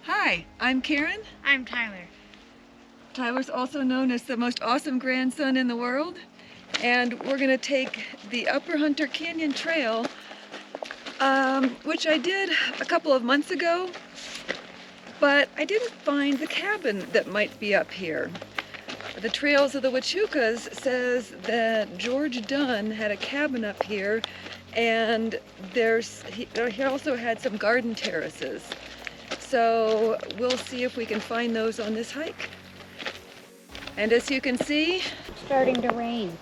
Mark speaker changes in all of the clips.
Speaker 1: Hi, I'm Karen.
Speaker 2: I'm Tyler.
Speaker 1: Tyler's also known as the most awesome grandson in the world. And we're gonna take the Upper Hunter Canyon Trail, which I did a couple of months ago, but I didn't find the cabin that might be up here. The Trails of the Huachucas says that George Dunn had a cabin up here, and he also had some garden terraces. So we'll see if we can find those on this hike. And as you can see,
Speaker 2: It's starting to rain.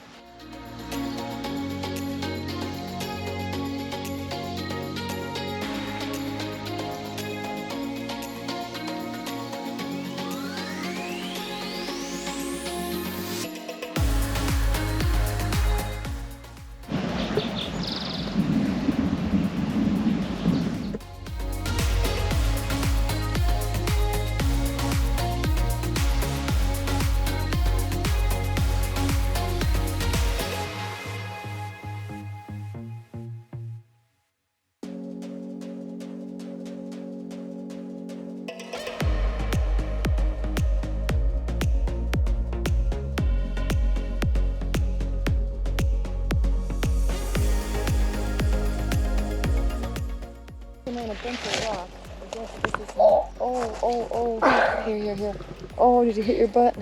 Speaker 1: on a bunch of rocks. I guess this is not. Oh. Here. Oh, did you hit your butt?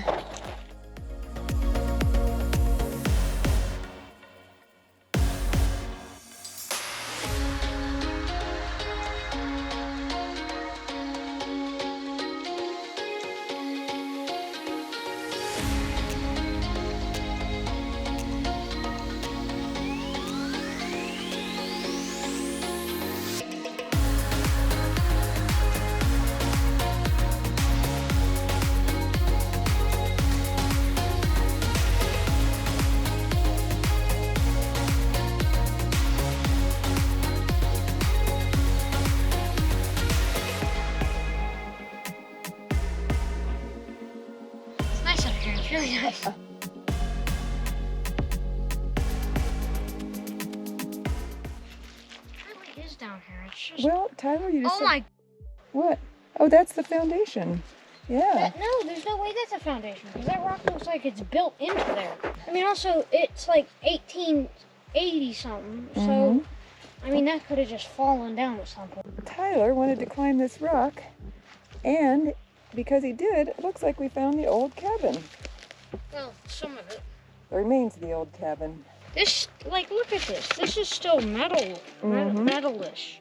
Speaker 2: It's nice up here. It's really nice. It really is down here. It's just.
Speaker 1: Well, Tyler, you just
Speaker 2: Oh
Speaker 1: said-
Speaker 2: my.
Speaker 1: What? Oh, that's the foundation. Yeah.
Speaker 2: No, there's no way that's a foundation because that rock looks like it's built into there. I mean, also it's like 1880 something. So, I mean, that could have just fallen down at some point.
Speaker 1: Tyler wanted to climb this rock, and because he did, it looks like we found the old cabin.
Speaker 2: Well, some of it.
Speaker 1: The remains of the old cabin.
Speaker 2: This, like, look at this. This is still metal, metalish.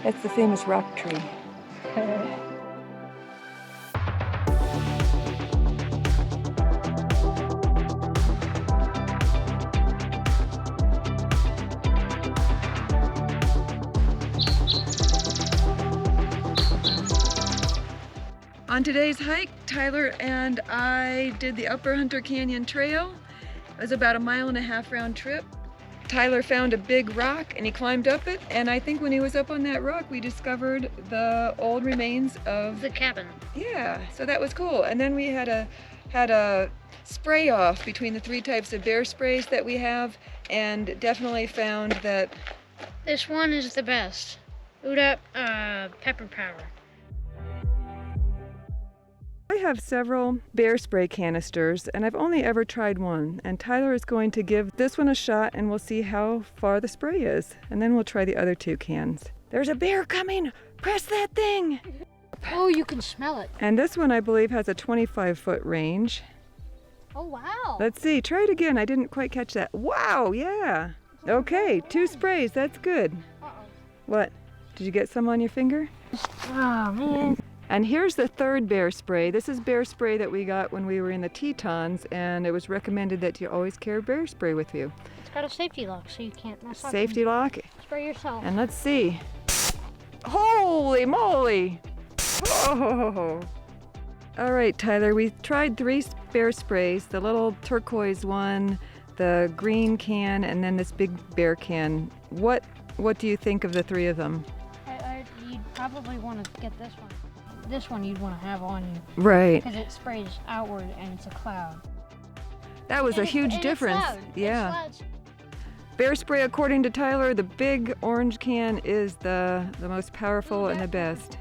Speaker 1: That's the famous rock tree. On today's hike, Tyler and I did the Upper Hunter Canyon Trail. It was about a 1.5 mile round trip. Tyler found a big rock and he climbed up it, and I think when he was up on that rock we discovered the old remains of
Speaker 2: The cabin.
Speaker 1: Yeah, so that was cool. And then we had a spray off between the 3 types of bear sprays that we have, and definitely found that
Speaker 2: This one is the best. UDAP pepper powder.
Speaker 1: I have several bear spray canisters, and I've only ever tried one, and Tyler is going to give this one a shot and we'll see how far the spray is, and then we'll try the other 2 cans. There's a bear coming! Press that thing!
Speaker 2: Oh, you can smell it.
Speaker 1: And this one I believe has a 25-foot range.
Speaker 2: Oh, wow.
Speaker 1: Let's see, try it again. I didn't quite catch that. Wow, yeah. Okay, 2 sprays, that's good.
Speaker 2: Uh-oh.
Speaker 1: What? Did you get some on your finger?
Speaker 2: Oh, man.
Speaker 1: And here's the 3rd bear spray. This is bear spray that we got when we were in the Tetons, and it was recommended that you always carry bear spray with you.
Speaker 2: It's got a safety lock, so you can't mess up.
Speaker 1: Safety lock.
Speaker 2: Spray yourself.
Speaker 1: And let's see. Holy moly! Oh! All right, Tyler, we tried 3 bear sprays, the little turquoise one, the green can, and then this big bear can. What do you think of the 3 of them?
Speaker 2: You'd probably want to get this one. This one you'd want to have on you
Speaker 1: Right.
Speaker 2: because it sprays outward and it's a cloud.
Speaker 1: That was a huge
Speaker 2: And
Speaker 1: difference.
Speaker 2: It's loud.
Speaker 1: Yeah.
Speaker 2: It's loud.
Speaker 1: Bear spray, according to Tyler, the big orange can is the most powerful and the best.